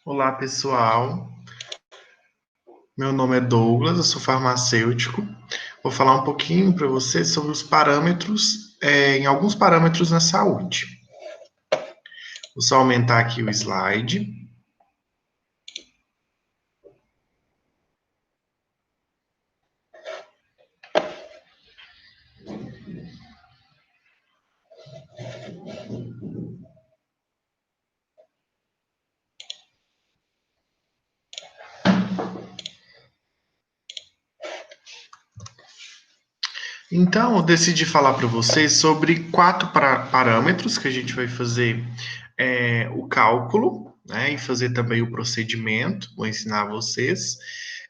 Olá, pessoal. Meu nome é Douglas, eu sou farmacêutico. Vou falar um pouquinho para vocês sobre os parâmetros, em alguns parâmetros na saúde. Vou só aumentar aqui o slide. Então, eu decidi falar para vocês sobre quatro parâmetros que a gente vai fazer o cálculo, né, e fazer também o procedimento. Vou ensinar vocês.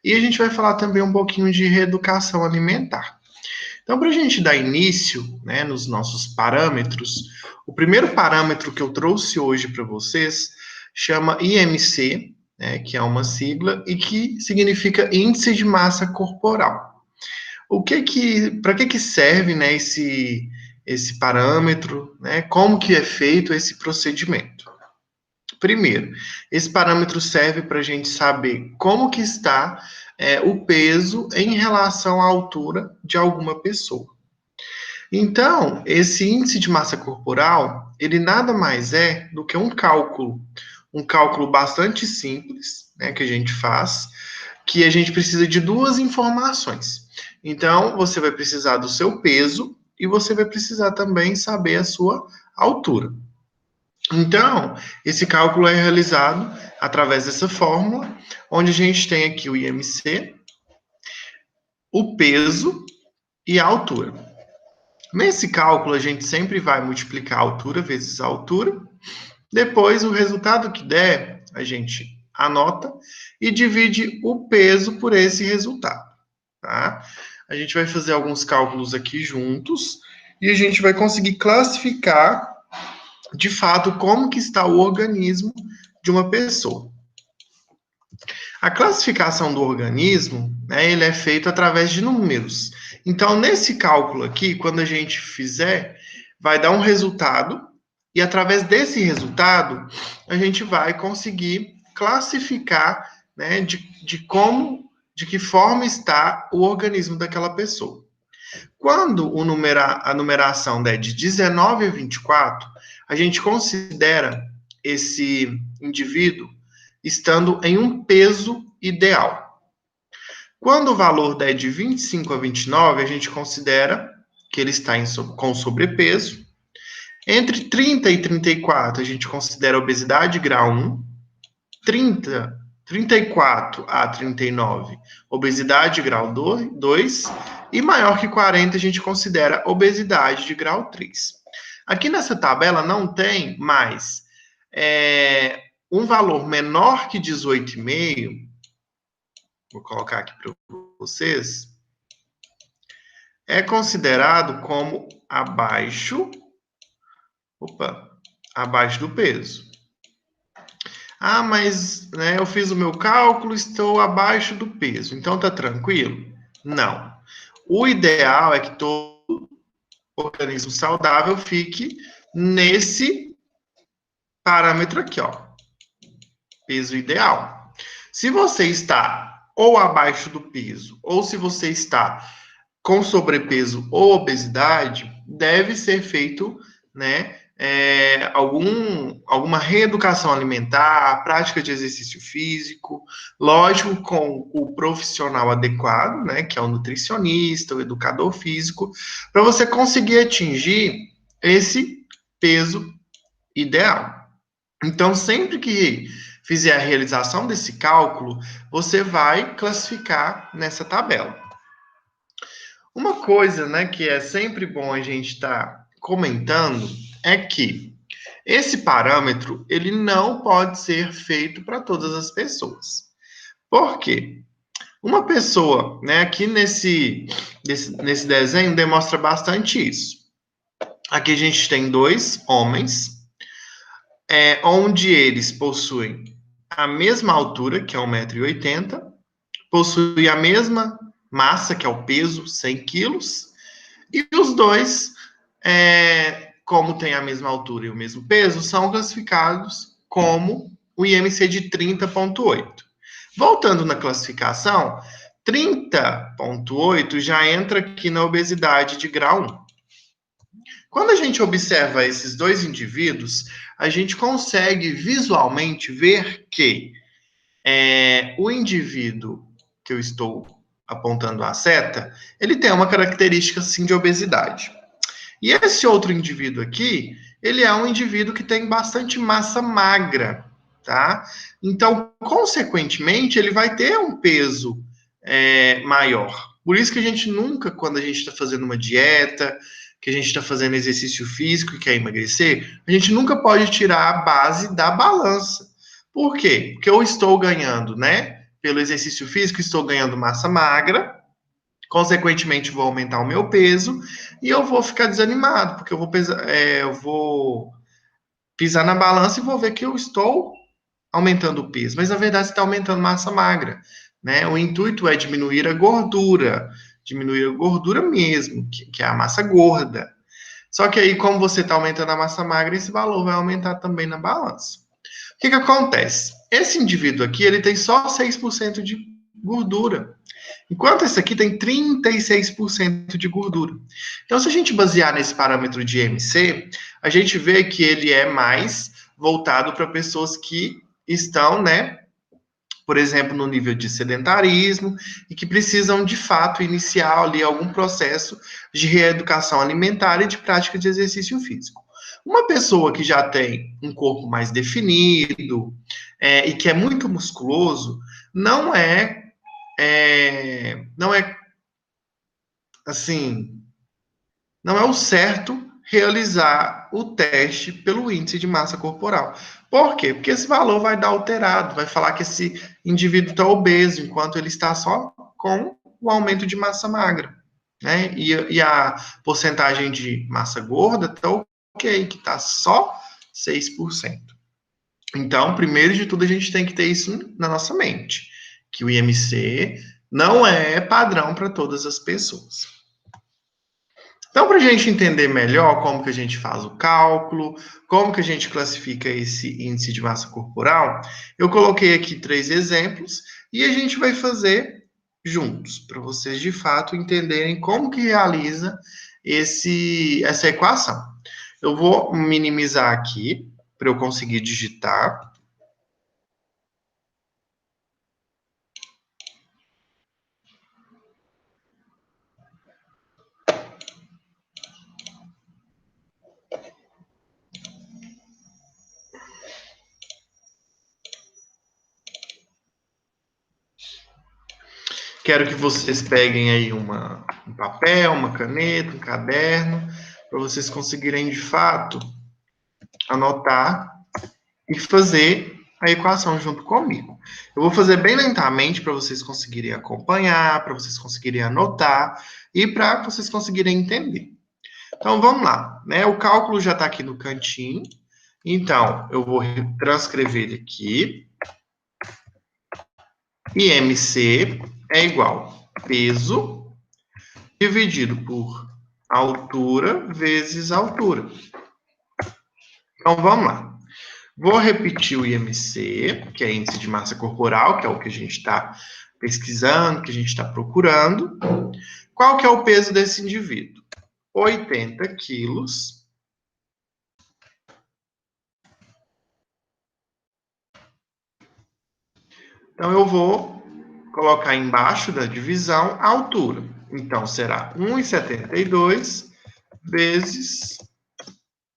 E a gente vai falar também um pouquinho de reeducação alimentar. Então, para a gente dar início, né, nos nossos parâmetros, o primeiro parâmetro que eu trouxe hoje para vocês chama IMC, né, que é uma sigla e que significa Índice de Massa Corporal. Para que serve, né, esse parâmetro, né? Como que é feito esse procedimento? Primeiro, esse parâmetro serve para a gente saber como que está o peso em relação à altura de alguma pessoa. Então, esse índice de massa corporal, ele nada mais é do que um cálculo bastante simples, né, que a gente faz, que a gente precisa de duas informações. Então, você vai precisar do seu peso e você vai precisar também saber a sua altura. Então, esse cálculo é realizado através dessa fórmula, onde a gente tem aqui o IMC, o peso e a altura. Nesse cálculo, a gente sempre vai multiplicar a altura vezes a altura. Depois, o resultado que der, a gente anota e divide o peso por esse resultado, tá? A gente vai fazer alguns cálculos aqui juntos e a gente vai conseguir classificar, de fato, como que está o organismo de uma pessoa. A classificação do organismo, né, ele é feito através de números. Então, nesse cálculo aqui, quando a gente fizer, vai dar um resultado, e através desse resultado, a gente vai conseguir classificar, né, de que forma está o organismo daquela pessoa. Quando a numeração der de 19 a 24, a gente considera esse indivíduo estando em um peso ideal. Quando o valor der de 25 a 29, a gente considera que ele está com sobrepeso. Entre 30 e 34, a gente considera obesidade grau 1. 34 a 39, obesidade grau 2. E maior que 40, a gente considera obesidade de grau 3. Aqui nessa tabela não tem mais um valor menor que 18,5, vou colocar aqui para vocês, é considerado como abaixo do peso. Ah, mas né, eu fiz o meu cálculo, estou abaixo do peso, então tá tranquilo? Não. O ideal é que todo organismo saudável fique nesse parâmetro aqui, ó, peso ideal. Se você está ou abaixo do peso, ou se você está com sobrepeso ou obesidade, deve ser feito, né, alguma reeducação alimentar, prática de exercício físico, lógico, com o profissional adequado, né, que é o nutricionista, o educador físico, para você conseguir atingir esse peso ideal. Então, sempre que fizer a realização desse cálculo, você vai classificar nessa tabela. Uma coisa, né, que é sempre bom a gente estar comentando é que esse parâmetro ele não pode ser feito para todas as pessoas. Por quê? Uma pessoa, né, aqui nesse desenho demonstra bastante isso. Aqui a gente tem dois homens, onde eles possuem a mesma altura, que é 1,80 m, possuem a mesma massa, que é o peso, 100 quilos, e os dois, como têm a mesma altura e o mesmo peso, são classificados como o IMC de 30,8. Voltando na classificação, 30,8 já entra aqui na obesidade de grau 1. Quando a gente observa esses dois indivíduos, a gente consegue visualmente ver que o indivíduo que eu estou apontando a seta, ele tem uma característica, sim, de obesidade. E esse outro indivíduo aqui, ele é um indivíduo que tem bastante massa magra, tá? Então, consequentemente, ele vai ter um peso maior. Por isso que a gente nunca, quando a gente está fazendo uma dieta, que a gente está fazendo exercício físico e quer emagrecer, a gente nunca pode tirar a base da balança. Por quê? Porque eu estou ganhando, né? Pelo exercício físico, estou ganhando massa magra, consequentemente, vou aumentar o meu peso e eu vou ficar desanimado, porque eu vou pisar na balança e vou ver que eu estou aumentando o peso. Mas, na verdade, você está aumentando massa magra, né? O intuito é diminuir a gordura mesmo, que é a massa gorda. Só que aí, como você está aumentando a massa magra, esse valor vai aumentar também na balança. O que acontece? Esse indivíduo aqui, ele tem só 6% de gordura, enquanto esse aqui tem 36% de gordura. Então, se a gente basear nesse parâmetro de IMC, a gente vê que ele é mais voltado para pessoas que estão, né, por exemplo, no nível de sedentarismo e que precisam, de fato, iniciar ali algum processo de reeducação alimentar e de prática de exercício físico. Uma pessoa que já tem um corpo mais definido e que é muito musculoso, não é assim, não é o certo realizar o teste pelo índice de massa corporal. Por quê? Porque esse valor vai dar alterado, vai falar que esse indivíduo está obeso, enquanto ele está só com o aumento de massa magra, né? E a porcentagem de massa gorda está ok, que está só 6%. Então, primeiro de tudo, a gente tem que ter isso na nossa mente, que o IMC não é padrão para todas as pessoas. Então, para a gente entender melhor como que a gente faz o cálculo, como que a gente classifica esse índice de massa corporal, eu coloquei aqui 3 exemplos e a gente vai fazer juntos, para vocês de fato entenderem como que realiza essa equação. Eu vou minimizar aqui para eu conseguir digitar. Quero que vocês peguem aí um papel, uma caneta, um caderno, para vocês conseguirem, de fato, anotar e fazer a equação junto comigo. Eu vou fazer bem lentamente para vocês conseguirem acompanhar, para vocês conseguirem anotar e para vocês conseguirem entender. Então, vamos lá, né? O cálculo já está aqui no cantinho. Então, eu vou transcrever ele aqui. IMC é igual a peso dividido por altura vezes altura. Então, vamos lá. Vou repetir o IMC, que é índice de massa corporal, que é o que a gente está pesquisando, que a gente está procurando. Qual que é o peso desse indivíduo? 80 quilos. Então, eu vou colocar embaixo da divisão a altura. Então, será 1,72 vezes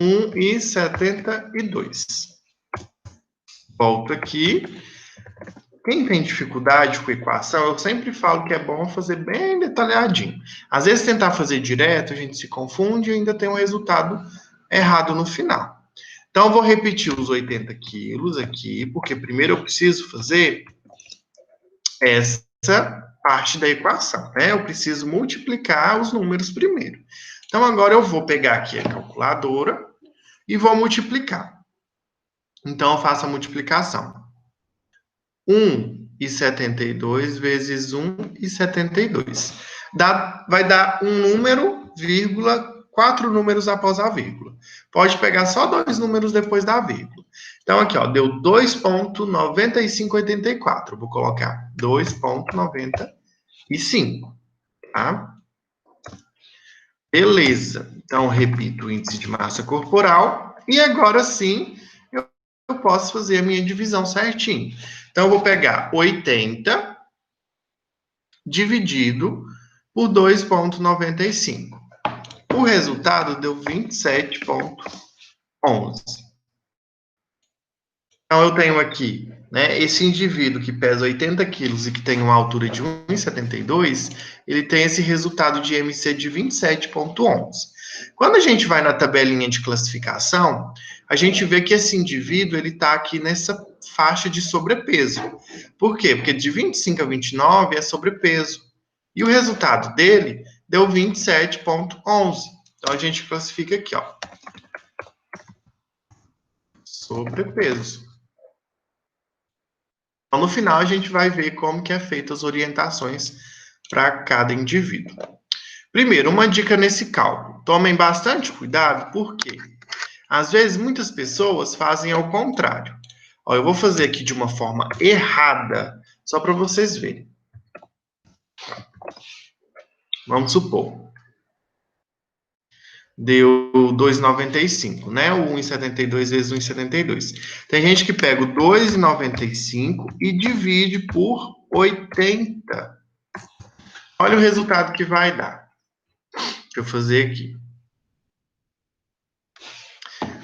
1,72. Volto aqui. Quem tem dificuldade com equação, eu sempre falo que é bom fazer bem detalhadinho. Às vezes, tentar fazer direto, a gente se confunde e ainda tem um resultado errado no final. Então, eu vou repetir os 80 quilos aqui, porque primeiro eu preciso fazer essa parte da equação, né? Eu preciso multiplicar os números primeiro. Então, agora eu vou pegar aqui a calculadora e vou multiplicar. Então, eu faço a multiplicação. 1,72 vezes 1,72. Vai dar um número, vírgula, 4 números após a vírgula. Pode pegar só dois números depois da vírgula. Então, aqui, ó, deu 2,9584. Eu vou colocar 2,95, tá? Beleza. Então, repito o índice de massa corporal. E agora sim, eu posso fazer a minha divisão certinho. Então, eu vou pegar 80 dividido por 2,95. O resultado deu 27,11. Então, eu tenho aqui, né, esse indivíduo que pesa 80 quilos e que tem uma altura de 1,72, ele tem esse resultado de IMC de 27,11. Quando a gente vai na tabelinha de classificação, a gente vê que esse indivíduo ele está aqui nessa faixa de sobrepeso. Por quê? Porque de 25 a 29 é sobrepeso. E o resultado dele deu 27,11. Então, a gente classifica aqui, ó. Sobrepeso. Então, no final, a gente vai ver como que é feita as orientações para cada indivíduo. Primeiro, uma dica nesse cálculo. Tomem bastante cuidado, porque às vezes muitas pessoas fazem ao contrário. Ó, eu vou fazer aqui de uma forma errada, só para vocês verem. Vamos supor. Deu 2,95, né? O 1,72 vezes 1,72. Tem gente que pega o 2,95 e divide por 80. Olha o resultado que vai dar. Deixa eu fazer aqui.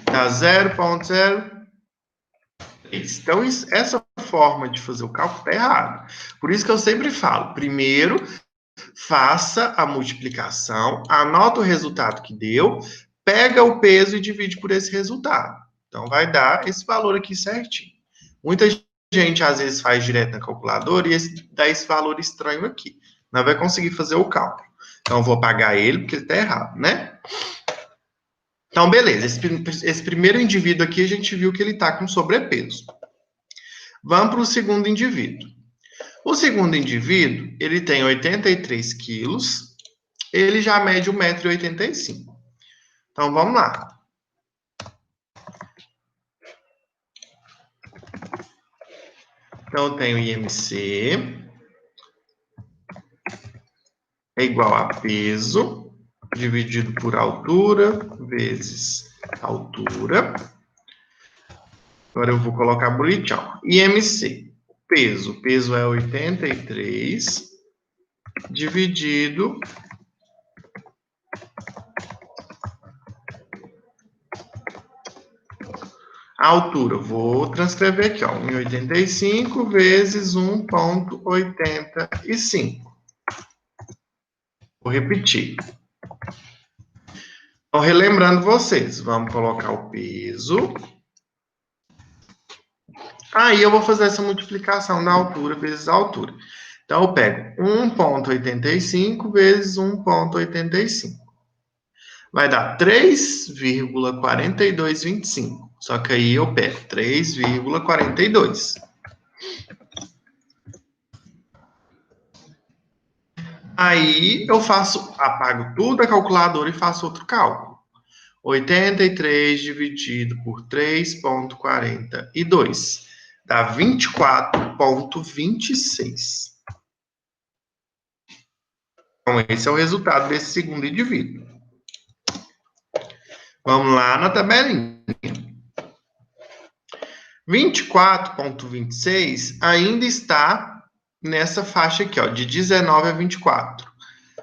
Dá 0,03. Então, essa forma de fazer o cálculo está errada. Por isso que eu sempre falo, primeiro, faça a multiplicação, anota o resultado que deu, pega o peso e divide por esse resultado. Então, vai dar esse valor aqui certinho. Muita gente, às vezes, faz direto na calculadora e dá esse valor estranho aqui. Não vai conseguir fazer o cálculo. Então, eu vou apagar ele, porque ele está errado, né? Então, beleza. Esse primeiro indivíduo aqui, a gente viu que ele está com sobrepeso. Vamos para o segundo indivíduo. O segundo indivíduo, ele tem 83 quilos, ele já mede 1,85 m. Então, vamos lá. Então, eu tenho IMC é igual a peso dividido por altura vezes altura. Agora eu vou colocar bonitinho. IMC, peso. Peso é 83 dividido a altura. Vou transcrever aqui, ó. 1,85 vezes 1,85. Vou repetir. Então, relembrando vocês, vamos colocar o peso. Aí eu vou fazer essa multiplicação da altura vezes a altura. Então, eu pego 1,85 vezes 1,85. Vai dar 3,4225. Só que aí eu pego 3,42. Aí eu apago tudo a calculadora e faço outro cálculo. 83 dividido por 3,42 dá 24,26. Então, esse é o resultado desse segundo indivíduo. Vamos lá na tabelinha. 24,26 ainda está nessa faixa aqui, ó, de 19 a 24.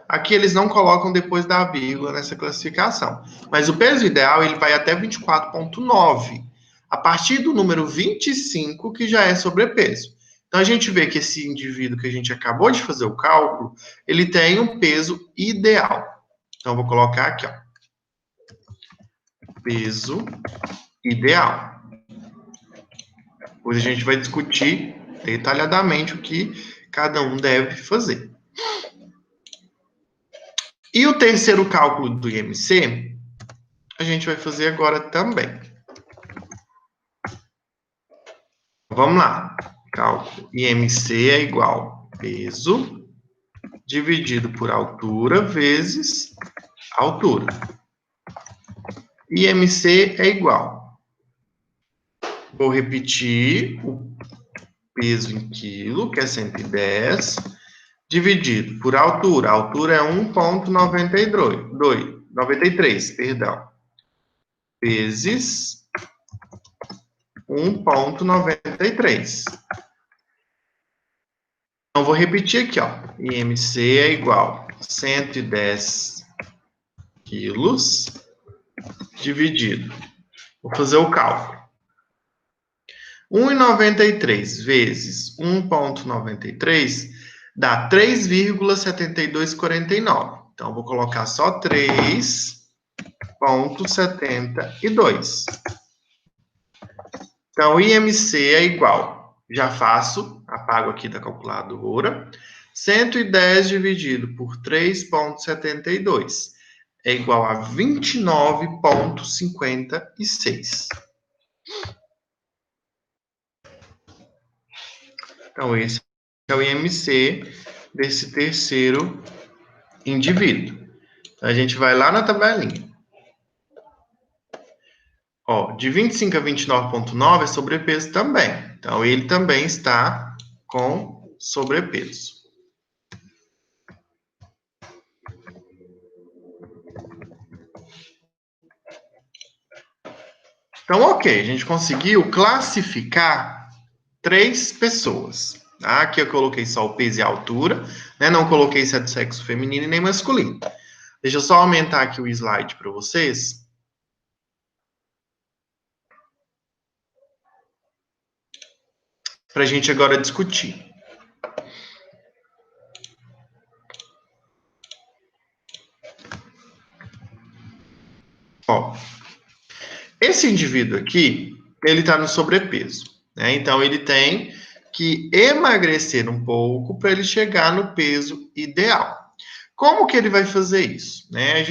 Aqui eles não colocam depois da vírgula nessa classificação. Mas o peso ideal ele vai até 24,9. A partir do número 25, que já é sobrepeso. Então, a gente vê que esse indivíduo que a gente acabou de fazer o cálculo, ele tem um peso ideal. Então, eu vou colocar aqui, ó. Peso ideal. Depois a gente vai discutir detalhadamente o que cada um deve fazer. E o terceiro cálculo do IMC, a gente vai fazer agora também. Vamos lá. Cálculo IMC é igual a peso dividido por altura vezes altura. IMC é igual. Vou repetir o peso em quilo, que é 110, dividido por altura. A altura é 1,93, perdão. Vezes 1,93. Então, vou repetir aqui, ó. IMC é igual a 110 quilos dividido. Vou fazer o cálculo. 1,93 vezes 1,93 dá 3,7249. Então, vou colocar só 3,72. Então, IMC é igual. Já faço, apago aqui da calculadora. 110 dividido por 3,72 é igual a 29,56. Então, esse é o IMC desse terceiro indivíduo. Então, a gente vai lá na tabelinha. Ó, de 25 a 29,9 é sobrepeso também. Então, ele também está com sobrepeso. Então, ok, a gente conseguiu classificar 3 pessoas. Tá? Aqui eu coloquei só o peso e a altura, né? Não coloquei se é do sexo feminino e nem masculino. Deixa eu só aumentar aqui o slide para vocês. Para a gente agora discutir. Ó, esse indivíduo aqui, ele está no sobrepeso, né? Então, ele tem que emagrecer um pouco para ele chegar no peso ideal. Como que ele vai fazer isso? Né?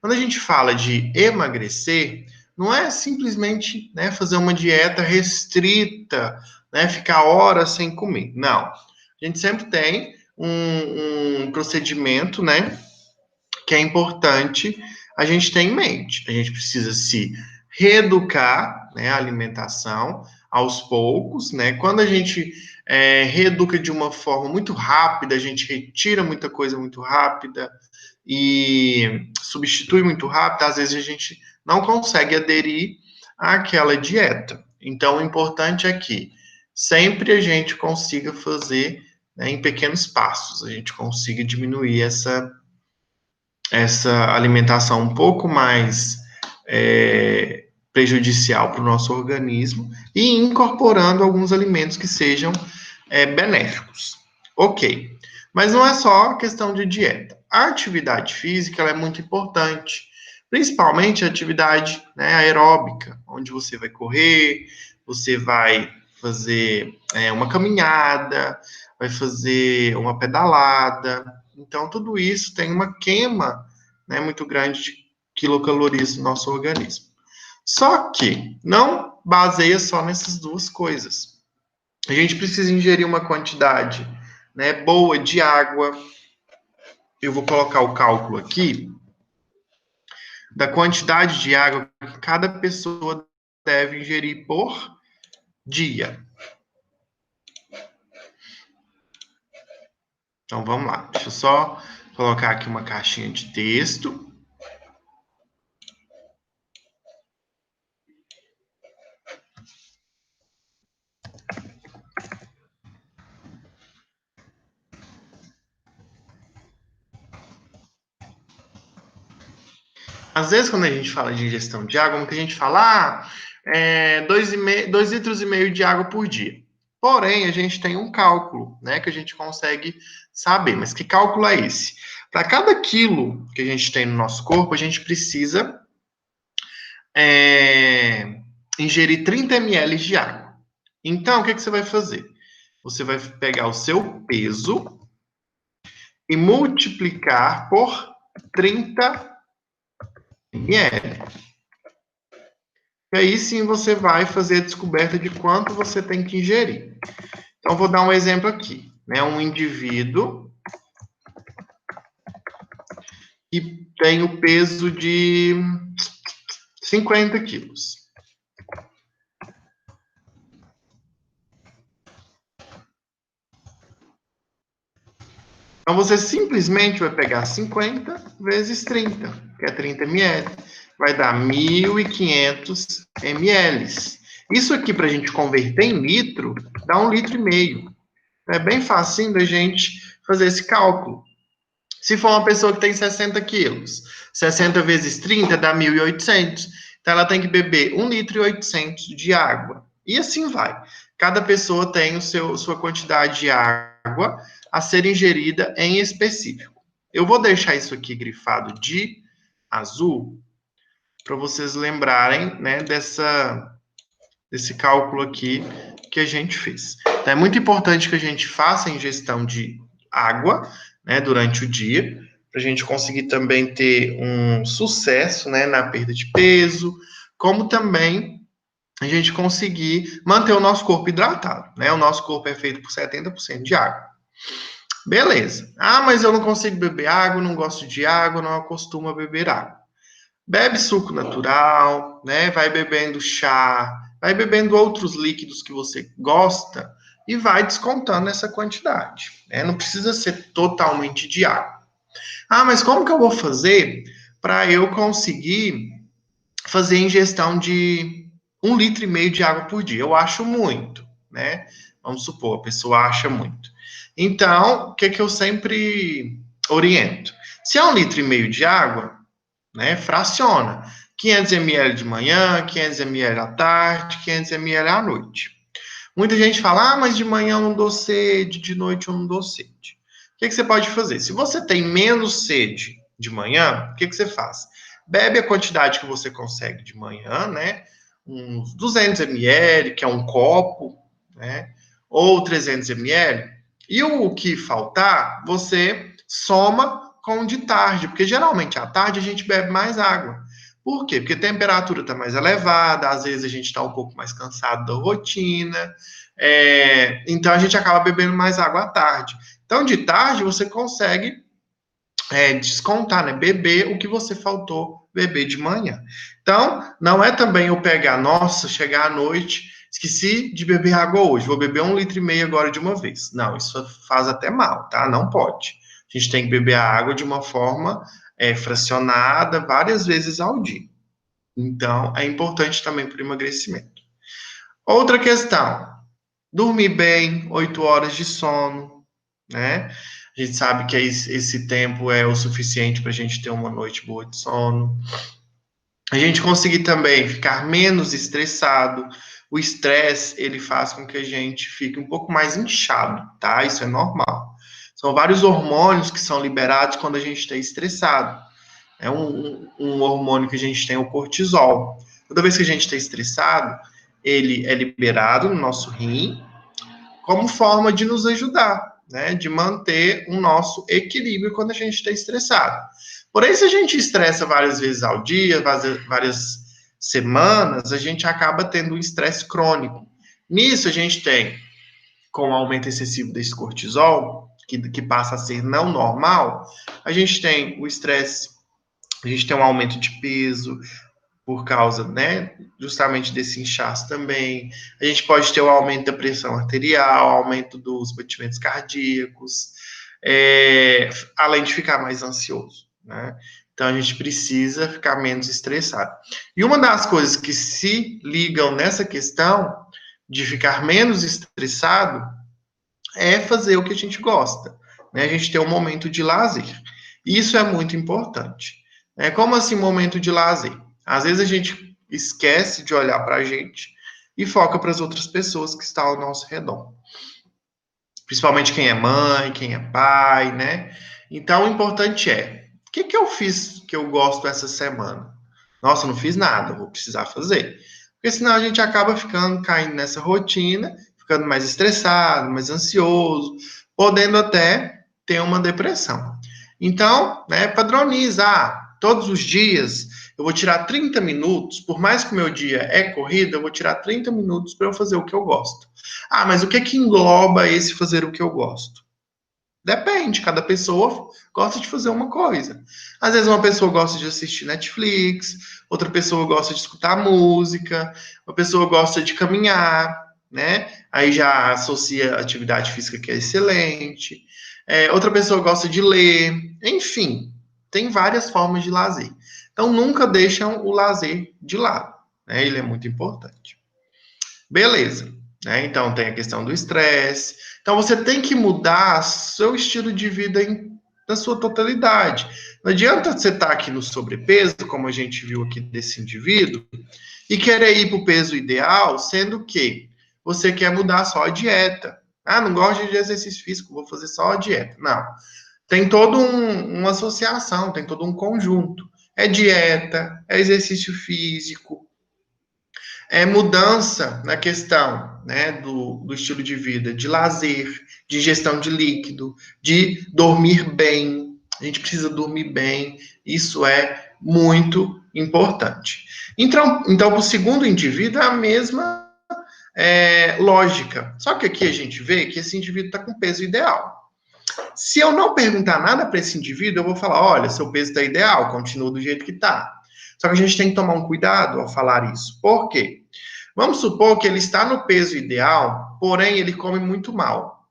Quando a gente fala de emagrecer, não é simplesmente, né, fazer uma dieta restrita, né, ficar horas sem comer. Não. A gente sempre tem um procedimento, né, que é importante a gente ter em mente. A gente precisa se reeducar, né, a alimentação aos poucos, né? Quando a gente reeduca de uma forma muito rápida, a gente retira muita coisa muito rápida e substitui muito rápido, às vezes a gente não consegue aderir àquela dieta. Então, o importante é que sempre a gente consiga fazer, né, em pequenos passos, a gente consiga diminuir essa alimentação um pouco mais prejudicial para o nosso organismo e incorporando alguns alimentos que sejam benéficos. Ok, mas não é só questão de dieta. A atividade física ela é muito importante, principalmente a atividade, né, aeróbica, onde você vai correr, você vai fazer uma caminhada, vai fazer uma pedalada. Então, tudo isso tem uma queima, né, muito grande de quilocalorias no nosso organismo. Só que não baseia só nessas duas coisas. A gente precisa ingerir uma quantidade, né, boa de água. Eu vou colocar o cálculo aqui da quantidade de água que cada pessoa deve ingerir por dia. Então vamos lá. Deixa eu só colocar aqui uma caixinha de texto. Às vezes, quando a gente fala de ingestão de água, muita gente fala, 2 litros e meio de água por dia. Porém, a gente tem um cálculo, né, que a gente consegue saber. Mas que cálculo é esse? Para cada quilo que a gente tem no nosso corpo, a gente precisa ingerir 30 ml de água. Então, o que você vai fazer? Você vai pegar o seu peso e multiplicar por 30 ml. E aí sim você vai fazer a descoberta de quanto você tem que ingerir. Então, vou dar um exemplo aqui. Né? Um indivíduo que tem o peso de 50 quilos. Então, você simplesmente vai pegar 50 vezes 30, que é 30 ml. Vai dar 1.500 ml. Isso aqui, para a gente converter em litro, dá 1,5 litro. É bem facinho da gente fazer esse cálculo. Se for uma pessoa que tem 60 quilos, 60 vezes 30 dá 1.800. Então, ela tem que beber 1,8 litro de água. E assim vai. Cada pessoa tem sua quantidade de água a ser ingerida em específico. Eu vou deixar isso aqui grifado de azul para vocês lembrarem, né, desse cálculo aqui que a gente fez. Então, é muito importante que a gente faça a ingestão de água, né, durante o dia, para a gente conseguir também ter um sucesso, né, na perda de peso, como também a gente conseguir manter o nosso corpo hidratado, né? O nosso corpo é feito por 70% de água. Beleza. Ah, mas eu não consigo beber água, não gosto de água, não acostumo a beber água. Bebe suco natural, né? Vai bebendo chá, vai bebendo outros líquidos que você gosta e vai descontando essa quantidade, né? Não precisa ser totalmente de água. Ah, mas como que eu vou fazer para eu conseguir fazer ingestão de 1,5 litro de água por dia? Eu acho muito, né? Vamos supor, a pessoa acha muito. Então, o que que eu sempre oriento? Se é 1,5 litro de água, né, fraciona. 500 ml de manhã, 500 ml à tarde, 500 ml à noite. Muita gente fala, ah, mas de manhã eu não dou sede, de noite eu não dou sede. O que que você pode fazer? Se você tem menos sede de manhã, o que que você faz? Bebe a quantidade que você consegue de manhã, né? Uns 200 ml, que é um copo, né? Ou 300 ml. E o que faltar, você soma com o de tarde, porque geralmente à tarde a gente bebe mais água. Por quê? Porque a temperatura está mais elevada, às vezes a gente está um pouco mais cansado da rotina, então a gente acaba bebendo mais água à tarde. Então, de tarde, você consegue descontar, né? Beber o que você faltou beber de manhã. Então, não é também eu pegar, nossa, chegar à noite, esqueci de beber água hoje, vou beber 1,5 litro agora de uma vez. Não, isso faz até mal, tá? Não pode. A gente tem que beber a água de uma forma fracionada várias vezes ao dia. Então, é importante também para o emagrecimento. Outra questão, dormir bem, 8 horas de sono, né? A gente sabe que esse tempo é o suficiente para a gente ter uma noite boa de sono. A gente conseguir também ficar menos estressado. O estresse, ele faz com que a gente fique um pouco mais inchado, tá? Isso é normal. São vários hormônios que são liberados quando a gente está estressado. É um hormônio que a gente tem, o cortisol. Toda vez que a gente está estressado, ele é liberado no nosso rim, como forma de nos ajudar, né? De manter o nosso equilíbrio quando a gente está estressado. Porém, se a gente estressa várias vezes ao dia, várias semanas, a gente acaba tendo um estresse crônico. Nisso, a gente tem, com o aumento excessivo desse cortisol, que passa a ser não normal, a gente tem o estresse, a gente tem um aumento de peso, por causa, né, justamente desse inchaço também. A gente pode ter o aumento da pressão arterial, aumento dos batimentos cardíacos, além de ficar mais ansioso, né? Então a gente precisa ficar menos estressado. E uma das coisas que se ligam nessa questão de ficar menos estressado é fazer o que a gente gosta, né? A gente ter um momento de lazer. Isso é muito importante. Como assim momento de lazer? Às vezes a gente esquece de olhar para a gente e foca para as outras pessoas que estão ao nosso redor. Principalmente quem é mãe, quem é pai, né? Então o importante é, o que que eu fiz que eu gosto essa semana? Nossa, não fiz nada, vou precisar fazer. Porque senão a gente acaba caindo nessa rotina, ficando mais estressado, mais ansioso, podendo até ter uma depressão. Então, né, padroniza, todos os dias eu vou tirar 30 minutos, por mais que o meu dia é corrida, eu vou tirar 30 minutos para eu fazer o que eu gosto. Ah, mas o que que engloba esse fazer o que eu gosto? Depende, cada pessoa gosta de fazer uma coisa. Às vezes uma pessoa gosta de assistir Netflix, outra pessoa gosta de escutar música, uma pessoa gosta de caminhar, né? Aí já associa atividade física que é excelente. Outra pessoa gosta de ler, enfim, tem várias formas de lazer. Então nunca deixam o lazer de lado, né? Ele é muito importante. Beleza, né? Então tem a questão do estresse. Então você tem que mudar seu estilo de vida na sua totalidade. Não adianta você estar aqui no sobrepeso, como a gente viu aqui desse indivíduo, e querer ir para o peso ideal, sendo que você quer mudar só a dieta. Ah, não gosto de exercício físico, vou fazer só a dieta. Não. Tem toda uma associação, tem todo um conjunto. É dieta, é exercício físico, é mudança na questão, né, do estilo de vida, de lazer, de ingestão de líquido, de dormir bem. A gente precisa dormir bem, isso é muito importante. Então para o segundo indivíduo é a mesma lógica. Só que aqui a gente vê que esse indivíduo está com peso ideal. Se eu não perguntar nada para esse indivíduo, eu vou falar: olha, seu peso está ideal, continua do jeito que está. Só que a gente tem que tomar um cuidado ao falar isso. Por quê? Vamos supor que ele está no peso ideal, porém ele come muito mal.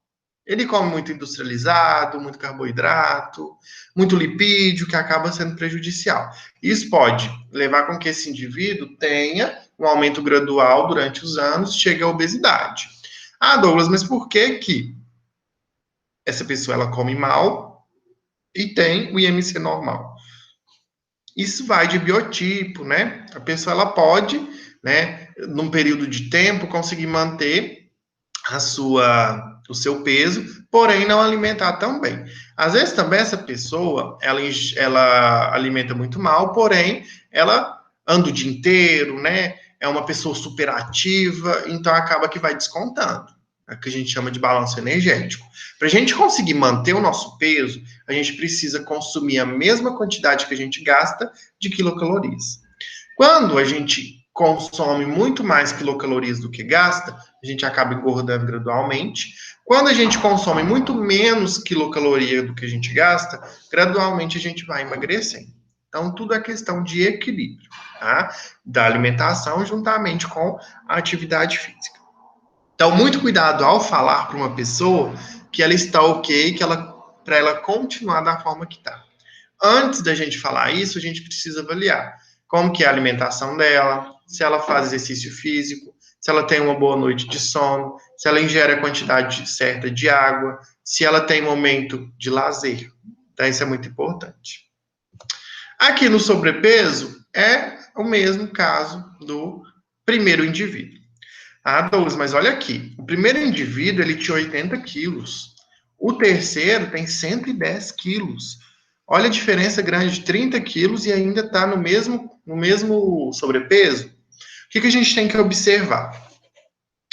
Ele come muito industrializado, muito carboidrato, muito lipídio, que acaba sendo prejudicial. Isso pode levar com que esse indivíduo tenha um aumento gradual durante os anos, chegue à obesidade. Ah, Douglas, mas por que que essa pessoa ela come mal e tem o IMC normal? Isso vai de biotipo, né? A pessoa ela pode, né, num período de tempo, conseguir manter o seu peso, porém não alimentar tão bem. Às vezes também essa pessoa, ela alimenta muito mal, porém ela anda o dia inteiro, né? É uma pessoa super ativa, então acaba que vai descontando. É o que a gente chama de balanço energético. Para a gente conseguir manter o nosso peso, a gente precisa consumir a mesma quantidade que a gente gasta de quilocalorias. Quando a gente consome muito mais quilocalorias do que gasta, a gente acaba engordando gradualmente. Quando a gente consome muito menos quilocaloria do que a gente gasta, gradualmente a gente vai emagrecendo. Então, tudo é questão de equilíbrio, tá? Da alimentação juntamente com a atividade física. Então, muito cuidado ao falar para uma pessoa que ela está ok, para ela continuar da forma que está. Antes da gente falar isso, a gente precisa avaliar como que é a alimentação dela, se ela faz exercício físico, se ela tem uma boa noite de sono, se ela ingere a quantidade certa de água, se ela tem momento de lazer. Então, isso é muito importante. Aqui no sobrepeso, é o mesmo caso do primeiro indivíduo. Ah, Douglas, mas olha aqui. O primeiro indivíduo, ele tinha 80 quilos. O terceiro tem 110 quilos. Olha a diferença grande de 30 quilos e ainda está no mesmo sobrepeso. O que a gente tem que observar?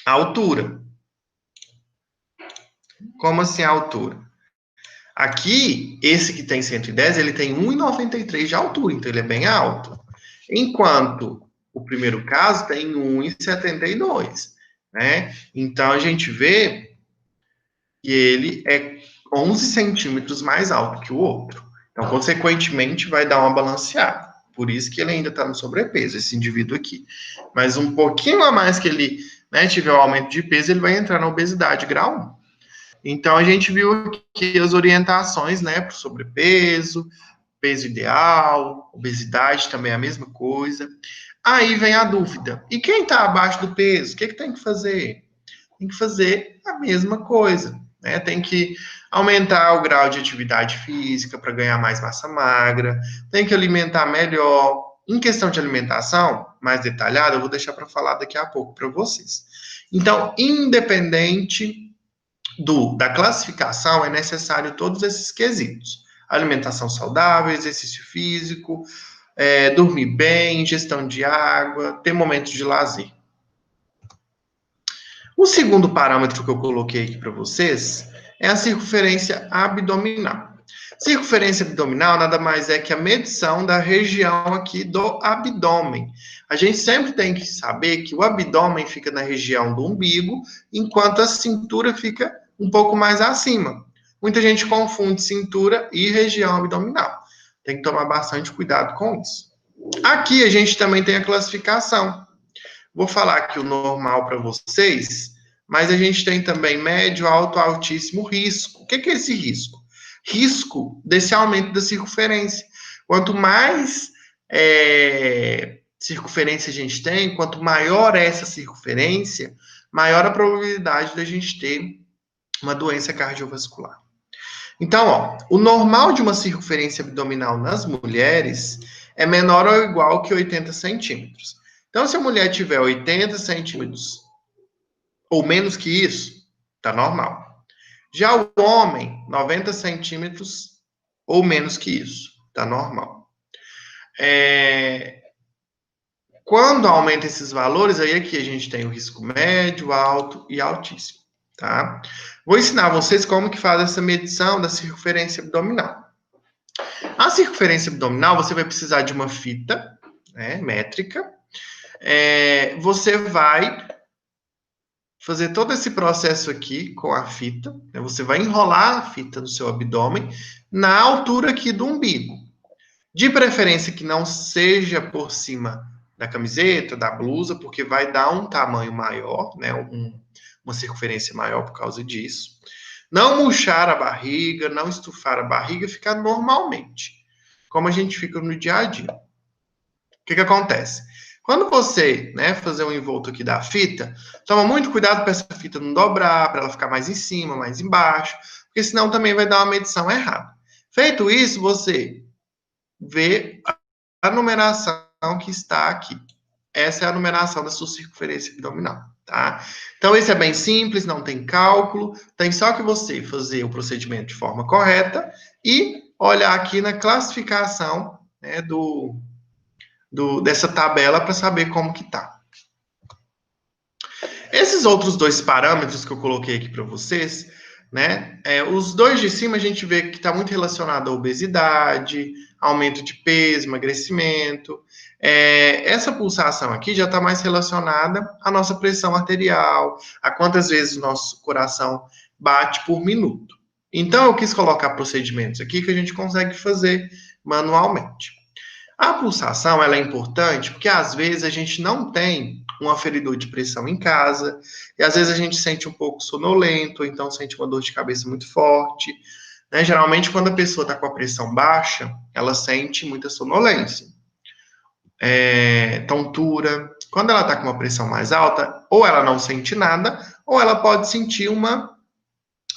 A altura. Como assim a altura? Aqui, esse que tem 110, ele tem 1,93 de altura, então ele é bem alto. Enquanto o primeiro caso tem 1,72, né? Então a gente vê que ele é 11 centímetros mais alto que o outro. Então, consequentemente, vai dar uma balanceada. Por isso que ele ainda está no sobrepeso, esse indivíduo aqui. Mas um pouquinho a mais que ele, né, tiver o aumento de peso, ele vai entrar na obesidade grau 1. Então, a gente viu aqui as orientações, né, para o sobrepeso, peso ideal, obesidade também é a mesma coisa. Aí vem a dúvida. E quem está abaixo do peso, o que tem que fazer? Tem que fazer a mesma coisa, né? Tem que aumentar o grau de atividade física para ganhar mais massa magra, tem que alimentar melhor. Em questão de alimentação, mais detalhada, eu vou deixar para falar daqui a pouco para vocês. Então, independente da classificação, é necessário todos esses quesitos: alimentação saudável, exercício físico, dormir bem, ingestão de água, ter momentos de lazer. O segundo parâmetro que eu coloquei aqui para vocês é a circunferência abdominal. Circunferência abdominal nada mais é que a medição da região aqui do abdômen. A gente sempre tem que saber que o abdômen fica na região do umbigo, enquanto a cintura fica um pouco mais acima. Muita gente confunde cintura e região abdominal. Tem que tomar bastante cuidado com isso. Aqui a gente também tem a classificação. Vou falar aqui o normal para vocês, mas a gente tem também médio, alto, altíssimo risco. O que é esse risco? Risco desse aumento da circunferência. Quanto mais circunferência a gente tem, quanto maior é essa circunferência, maior a probabilidade da gente ter uma doença cardiovascular. Então, ó, o normal de uma circunferência abdominal nas mulheres é menor ou igual que 80 centímetros. Então, se a mulher tiver 80 centímetros ou menos que isso, tá normal. Já o homem, 90 centímetros ou menos que isso, tá normal. Quando aumenta esses valores, aí aqui a gente tem o risco médio, alto e altíssimo, tá? Vou ensinar vocês como que faz essa medição da circunferência abdominal. A circunferência abdominal, você vai precisar de uma fita, né, métrica. Você vai fazer todo esse processo aqui com a fita, né? Você vai enrolar a fita no seu abdômen na altura aqui do umbigo. De preferência que não seja por cima da camiseta, da blusa, porque vai dar um tamanho maior, né? Uma circunferência maior por causa disso. Não murchar a barriga, não estufar a barriga, ficar normalmente, como a gente fica no dia a dia. O que acontece? Quando você, né, fazer o envolto aqui da fita, toma muito cuidado para essa fita não dobrar, para ela ficar mais em cima, mais embaixo, porque senão também vai dar uma medição errada. Feito isso, você vê a numeração que está aqui. Essa é a numeração da sua circunferência abdominal, tá? Então, esse é bem simples, não tem cálculo, tem só que você fazer o procedimento de forma correta e olhar aqui na classificação, né, dessa tabela para saber como que tá. Esses outros dois parâmetros que eu coloquei aqui para vocês, né? Os dois de cima a gente vê que está muito relacionado à obesidade, aumento de peso, emagrecimento. Essa pulsação aqui já está mais relacionada à nossa pressão arterial, a quantas vezes o nosso coração bate por minuto. Então, eu quis colocar procedimentos aqui que a gente consegue fazer manualmente. A pulsação ela é importante porque às vezes a gente não tem um aferidor de pressão em casa, e às vezes a gente sente um pouco sonolento, ou então sente uma dor de cabeça muito forte. Né? Geralmente, quando a pessoa está com a pressão baixa, ela sente muita sonolência, tontura. Quando ela está com uma pressão mais alta, ou ela não sente nada, ou ela pode sentir uma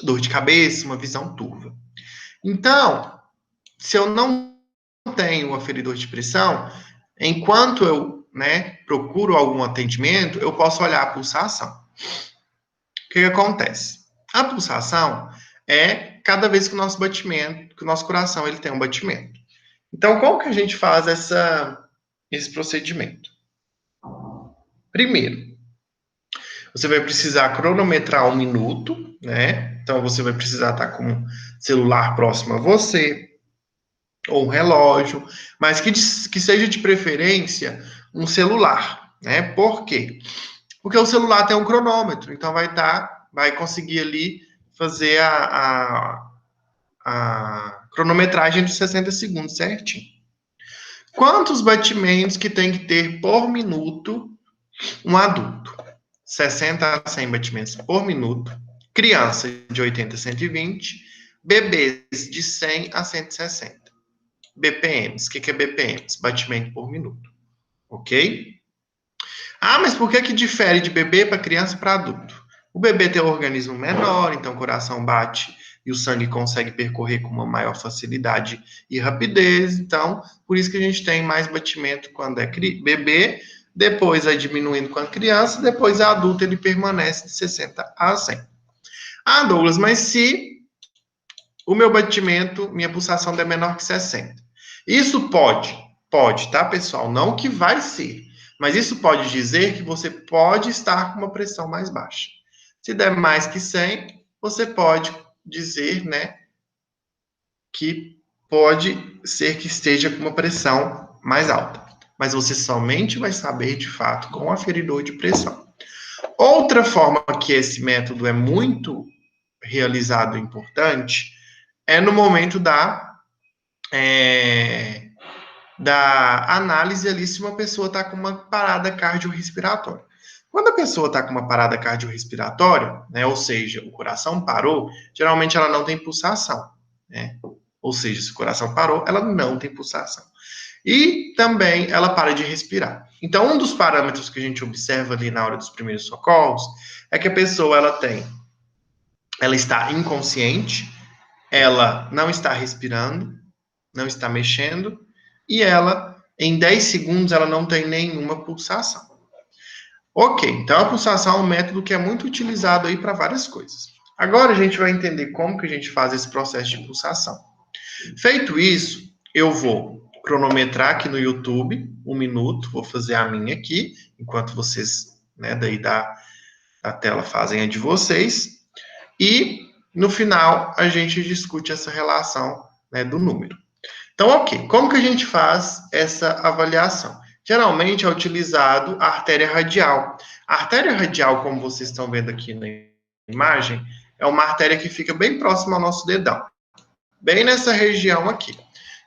dor de cabeça, uma visão turva. Então, se eu não tenho um aferidor de pressão, enquanto eu, né, procuro algum atendimento, eu posso olhar a pulsação. O que acontece? A pulsação é cada vez que o nosso batimento, que o nosso coração ele tem um batimento. Então, como que a gente faz esse procedimento? Primeiro, você vai precisar cronometrar 1 minuto, né? Então, você vai precisar estar com um celular próximo a você, ou um relógio, mas que seja de preferência um celular, né? Por quê? Porque o celular tem um cronômetro, então vai conseguir ali fazer a cronometragem de 60 segundos certinho. Quantos batimentos que tem que ter por minuto um adulto? 60 a 100 batimentos por minuto. Criança de 80 a 120. Bebês de 100 a 160. BPMs. O que é BPMs? Batimento por minuto. Ok? Ah, mas por que difere de bebê para criança para adulto? O bebê tem um organismo menor, então o coração bate e o sangue consegue percorrer com uma maior facilidade e rapidez. Então, por isso que a gente tem mais batimento quando é bebê, depois vai diminuindo com a criança, depois a adulta ele permanece de 60 a 100. Ah, Douglas, mas se o meu batimento, minha pulsação der menor que 60. Isso pode, tá, pessoal? Não que vai ser, mas isso pode dizer que você pode estar com uma pressão mais baixa. Se der mais que 100, você pode dizer, né, que pode ser que esteja com uma pressão mais alta. Mas você somente vai saber, de fato, com o aferidor de pressão. Outra forma que esse método é muito realizado e importante é no momento da análise ali se uma pessoa está com uma parada cardiorrespiratória. Quando a pessoa está com uma parada cardiorrespiratória, né, ou seja, o coração parou, geralmente ela não tem pulsação, né? Ou seja, se o coração parou, ela não tem pulsação. E também ela para de respirar. Então, um dos parâmetros que a gente observa ali na hora dos primeiros socorros é que a pessoa ela está inconsciente, ela não está respirando, não está mexendo e ela, em 10 segundos, ela não tem nenhuma pulsação. Ok, então a pulsação é um método que é muito utilizado aí para várias coisas. Agora a gente vai entender como que a gente faz esse processo de pulsação. Feito isso, eu vou cronometrar aqui no YouTube 1 minuto, vou fazer a minha aqui, enquanto vocês, né, daí da tela fazem a de vocês, e no final a gente discute essa relação, né, do número. Então, ok, como que a gente faz essa avaliação? Geralmente é utilizado a artéria radial. A artéria radial, como vocês estão vendo aqui na imagem, é uma artéria que fica bem próxima ao nosso dedão, bem nessa região aqui.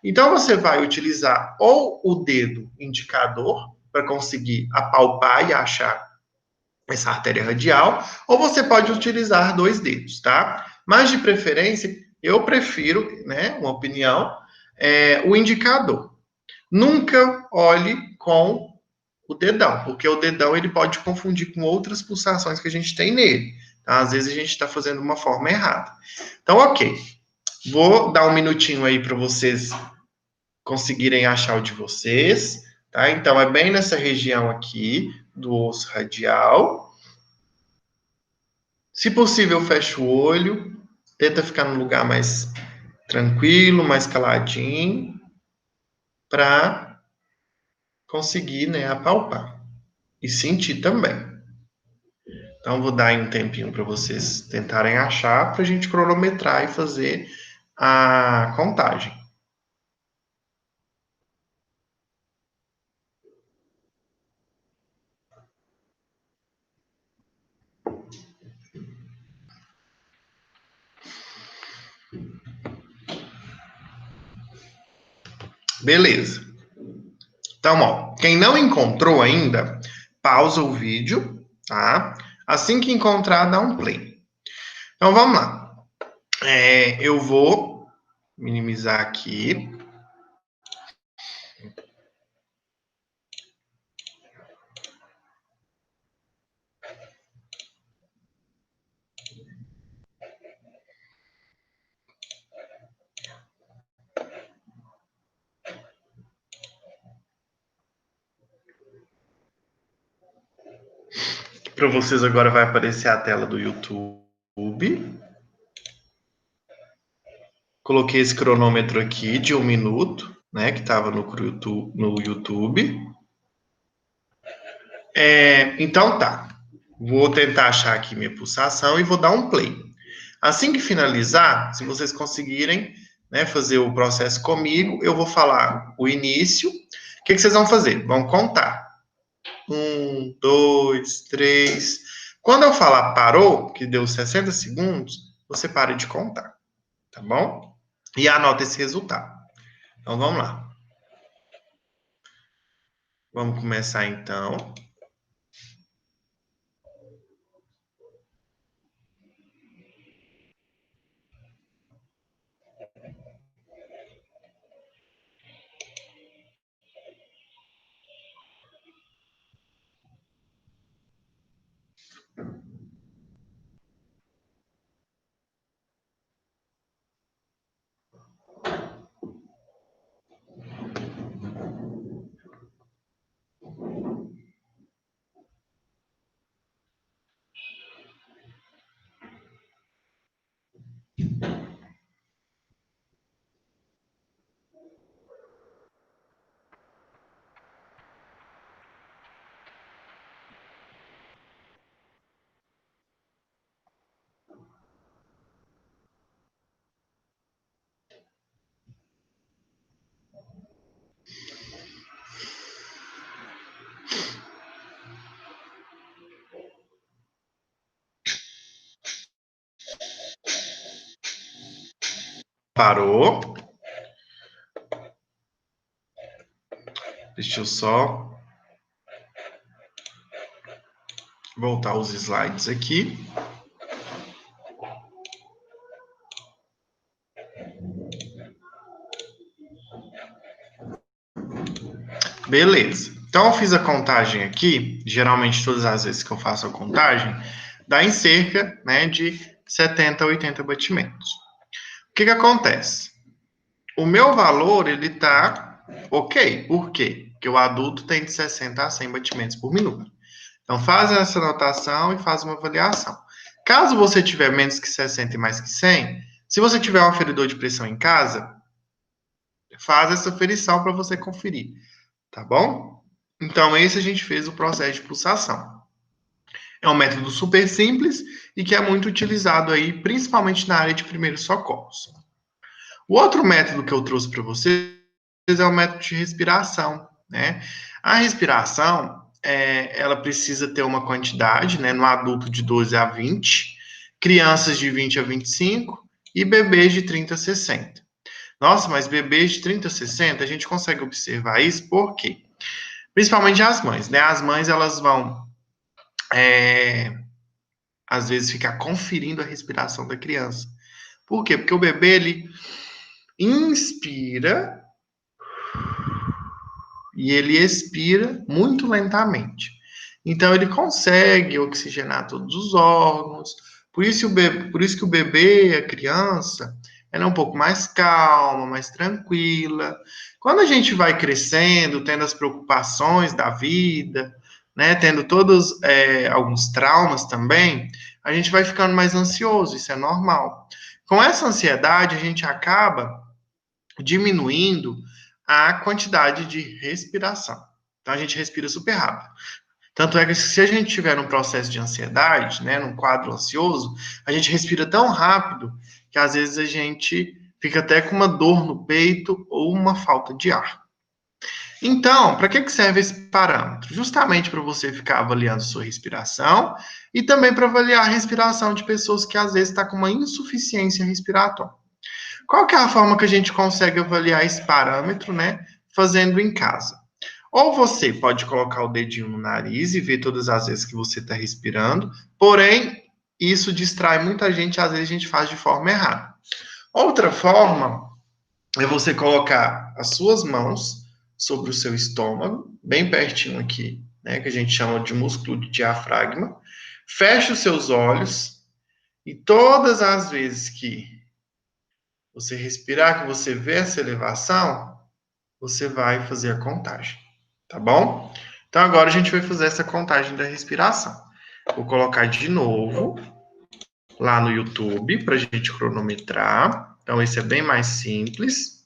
Então, você vai utilizar ou o dedo indicador para conseguir apalpar e achar essa artéria radial, ou você pode utilizar dois dedos, tá? Mas de preferência, eu prefiro, né, uma opinião, o indicador. Nunca olhe com o dedão, porque o dedão ele pode confundir com outras pulsações que a gente tem nele. Tá? Às vezes a gente está fazendo uma forma errada. Então, ok. Vou dar 1 minutinho aí para vocês conseguirem achar o de vocês, tá? Então, é bem nessa região aqui do osso radial. Se possível, fecha o olho, tenta ficar num lugar mais tranquilo, mais caladinho, para conseguir, né, apalpar e sentir também. Então, vou dar aí um tempinho para vocês tentarem achar, para a gente cronometrar e fazer a contagem. Beleza. Então, ó, quem não encontrou ainda, pausa o vídeo, tá? Assim que encontrar, dá um play. Então, vamos lá. Eu vou minimizar aqui. Para vocês agora vai aparecer a tela do YouTube. Coloquei esse cronômetro aqui de 1 minuto, né, que estava no YouTube. Então tá. Vou tentar achar aqui minha pulsação e vou dar um play. Assim que finalizar, se vocês conseguirem, né, fazer o processo comigo, eu vou falar o início. O que vocês vão fazer? Vão contar. 1, 2, 3. Quando eu falar parou, que deu 60 segundos, você para de contar, tá bom? E anota esse resultado. Então vamos lá. Vamos começar então. Parou. Deixa eu só voltar os slides aqui. Beleza. Então, eu fiz a contagem aqui. Geralmente, todas as vezes que eu faço a contagem, dá em cerca, né, de 70 a 80 batimentos. O que que acontece? O meu valor, ele tá ok. Por quê? Porque o adulto tem de 60 a 100 batimentos por minuto. Então, faz essa anotação e faz uma avaliação. Caso você tiver menos que 60 e mais que 100, se você tiver um aferidor de pressão em casa, faz essa aferição para você conferir, tá bom? Então, esse a gente fez o processo de pulsação. É um método super simples e que é muito utilizado aí, principalmente na área de primeiros socorros. O outro método que eu trouxe para vocês é o método de respiração, né? A respiração, ela precisa ter uma quantidade, né? No adulto de 12 a 20, crianças de 20 a 25 e bebês de 30 a 60. Nossa, mas bebês de 30 a 60, a gente consegue observar isso por quê? Principalmente as mães, né? As mães, elas vão, é, às vezes, ficar conferindo a respiração da criança. Por quê? Porque o bebê, ele inspira e ele expira muito lentamente. Então, ele consegue oxigenar todos os órgãos. Por isso que o bebê, a criança, ela é um pouco mais calma, mais tranquila. Quando a gente vai crescendo, tendo as preocupações da vida, né, tendo todos alguns traumas também, a gente vai ficando mais ansioso, isso é normal. Com essa ansiedade, a gente acaba diminuindo a quantidade de respiração. Então a gente respira super rápido. Tanto é que se a gente tiver um processo de ansiedade, né, num quadro ansioso, a gente respira tão rápido que às vezes a gente fica até com uma dor no peito ou uma falta de ar. Então, para que serve esse parâmetro? Justamente para você ficar avaliando sua respiração e também para avaliar a respiração de pessoas que às vezes estão com uma insuficiência respiratória. Qual que é a forma que a gente consegue avaliar esse parâmetro, né? Fazendo em casa. Ou você pode colocar o dedinho no nariz e ver todas as vezes que você está respirando, porém, isso distrai muita gente, às vezes a gente faz de forma errada. Outra forma é você colocar as suas mãos sobre o seu estômago, bem pertinho aqui, né? Que a gente chama de músculo de diafragma. Feche os seus olhos e todas as vezes que você respirar, que você vê essa elevação, você vai fazer a contagem, tá bom? Então agora a gente vai fazer essa contagem da respiração. Vou colocar de novo lá no YouTube para a gente cronometrar. Então esse é bem mais simples.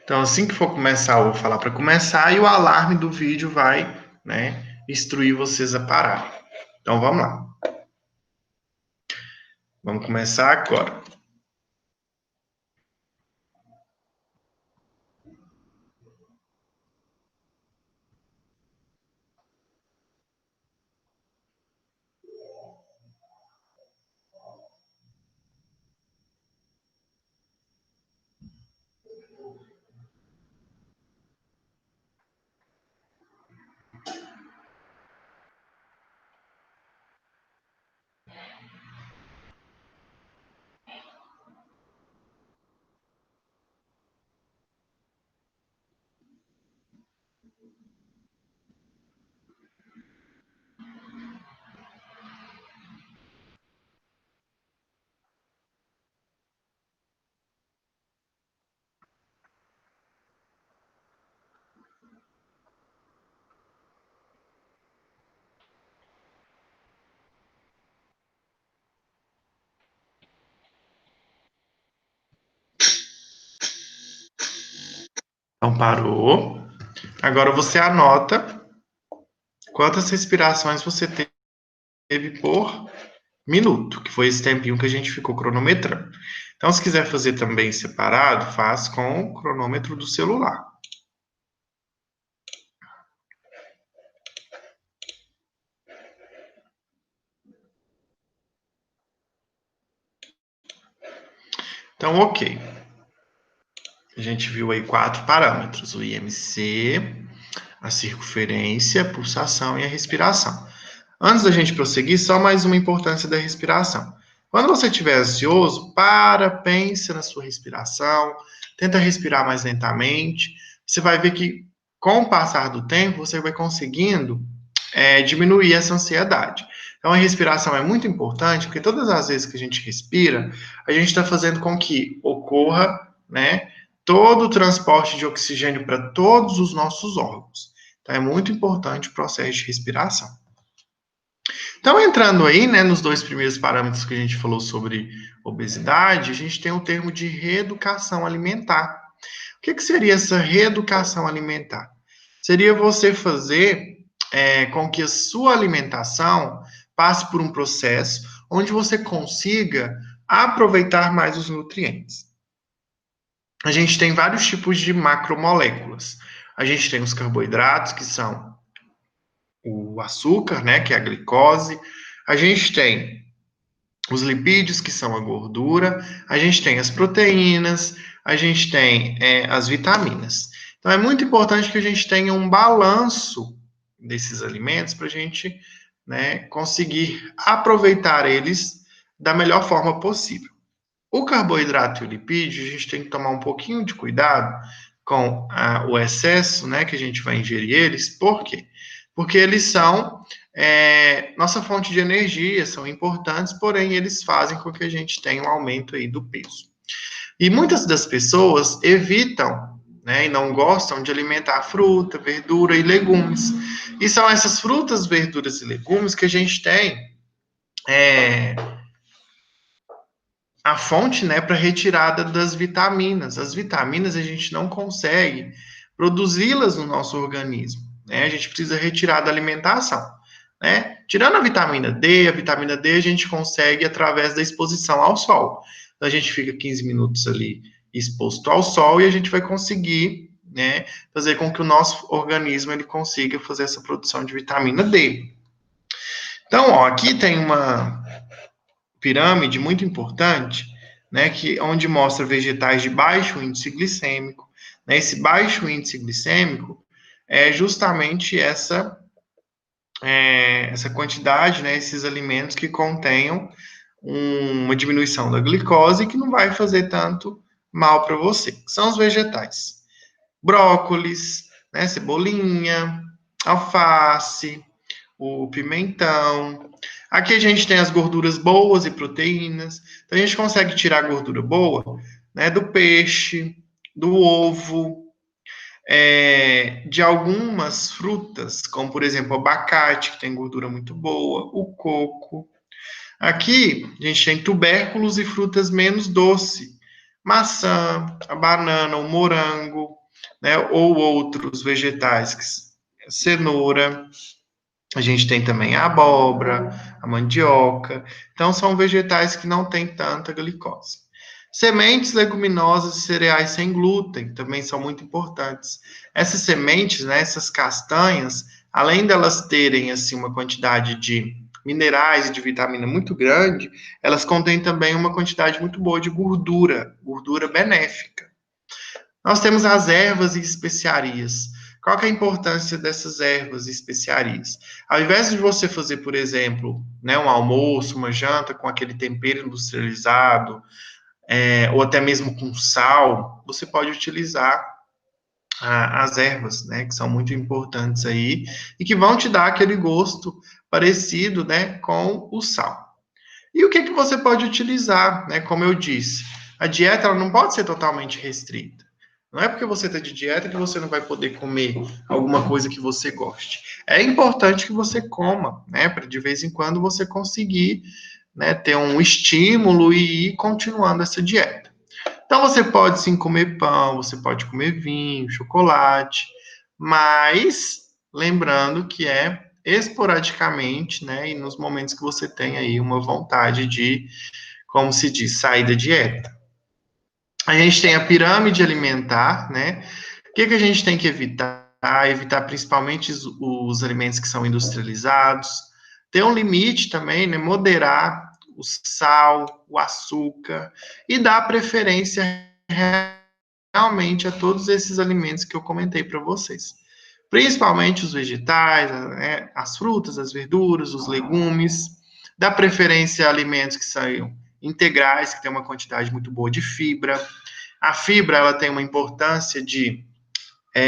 Então assim que for começar, eu vou falar para começar e o alarme do vídeo vai, né, instruir vocês a parar. Então vamos lá. Vamos começar agora. Então parou. Agora você anota quantas respirações você teve por minuto, que foi esse tempinho que a gente ficou cronometrando. Então, se quiser fazer também separado, faz com o cronômetro do celular. Então, ok. A gente viu aí 4 parâmetros: o IMC, a circunferência, a pulsação e a respiração. Antes da gente prosseguir, só mais uma importância da respiração. Quando você estiver ansioso, pensa na sua respiração, tenta respirar mais lentamente. Você vai ver que, com o passar do tempo, você vai conseguindo diminuir essa ansiedade. Então, a respiração é muito importante, porque todas as vezes que a gente respira, a gente está fazendo com que ocorra, né, todo o transporte de oxigênio para todos os nossos órgãos. Então, é muito importante o processo de respiração. Então, entrando aí, né, nos dois primeiros parâmetros que a gente falou sobre obesidade, a gente tem o termo de reeducação alimentar. O que seria essa reeducação alimentar? Seria você fazer com que a sua alimentação passe por um processo onde você consiga aproveitar mais os nutrientes. A gente tem vários tipos de macromoléculas. A gente tem os carboidratos, que são o açúcar, né, que é a glicose. A gente tem os lipídios, que são a gordura. A gente tem as proteínas. A gente tem as vitaminas. Então, é muito importante que a gente tenha um balanço desses alimentos para a gente, né, conseguir aproveitar eles da melhor forma possível. O carboidrato e o lipídio, a gente tem que tomar um pouquinho de cuidado com o excesso, né, que a gente vai ingerir eles. Por quê? Porque eles são nossa fonte de energia, são importantes, porém eles fazem com que a gente tenha um aumento aí do peso. E muitas das pessoas evitam, né, e não gostam de alimentar fruta, verdura e legumes. E são essas frutas, verduras e legumes que a gente tem a fonte, né, para retirada das vitaminas. As vitaminas a gente não consegue produzi-las no nosso organismo, né? A gente precisa retirar da alimentação, né? Tirando a vitamina D a gente consegue através da exposição ao sol. Então, a gente fica 15 minutos ali exposto ao sol e a gente vai conseguir, né, fazer com que o nosso organismo ele consiga fazer essa produção de vitamina D. Então, ó, aqui tem uma pirâmide muito importante, né, onde mostra vegetais de baixo índice glicêmico. Né, esse baixo índice glicêmico é justamente essa quantidade, né, esses alimentos que contenham uma diminuição da glicose que não vai fazer tanto mal para você. São os vegetais: brócolis, né, cebolinha, alface, o pimentão. Aqui a gente tem as gorduras boas e proteínas. Então a gente consegue tirar a gordura boa, né, do peixe, do ovo, de algumas frutas, como por exemplo o abacate, que tem gordura muito boa, o coco. Aqui a gente tem tubérculos e frutas menos doce, maçã, a banana, o morango, né, ou outros vegetais, cenoura. A gente tem também a abóbora, a mandioca. Então, são vegetais que não têm tanta glicose. Sementes, leguminosas e cereais sem glúten também são muito importantes. Essas sementes, né, essas castanhas, além delas terem assim uma quantidade de minerais e de vitamina muito grande, elas contêm também uma quantidade muito boa de gordura, gordura benéfica. Nós temos as ervas e especiarias. Qual que é a importância dessas ervas e especiarias? Ao invés de você fazer, por exemplo, né, um almoço, uma janta com aquele tempero industrializado, ou até mesmo com sal, você pode utilizar as ervas, né, que são muito importantes aí e que vão te dar aquele gosto parecido, né, com o sal. E o que que você pode utilizar, né? Como eu disse, a dieta ela não pode ser totalmente restrita. Não é porque você está de dieta que você não vai poder comer alguma coisa que você goste. É importante que você coma, né? Para de vez em quando você conseguir, né, ter um estímulo e ir continuando essa dieta. Então você pode sim comer pão, você pode comer vinho, chocolate, mas lembrando que é esporadicamente, né? E nos momentos que você tem aí uma vontade de, como se diz, sair da dieta. A gente tem a pirâmide alimentar, né? O que a gente tem que evitar? Evitar principalmente os alimentos que são industrializados. Ter um limite também, né? Moderar o sal, o açúcar e dar preferência realmente a todos esses alimentos que eu comentei para vocês. Principalmente os vegetais, né? As frutas, as verduras, os legumes. Dar preferência a alimentos que são integrais, que tem uma quantidade muito boa de fibra. A fibra ela tem uma importância de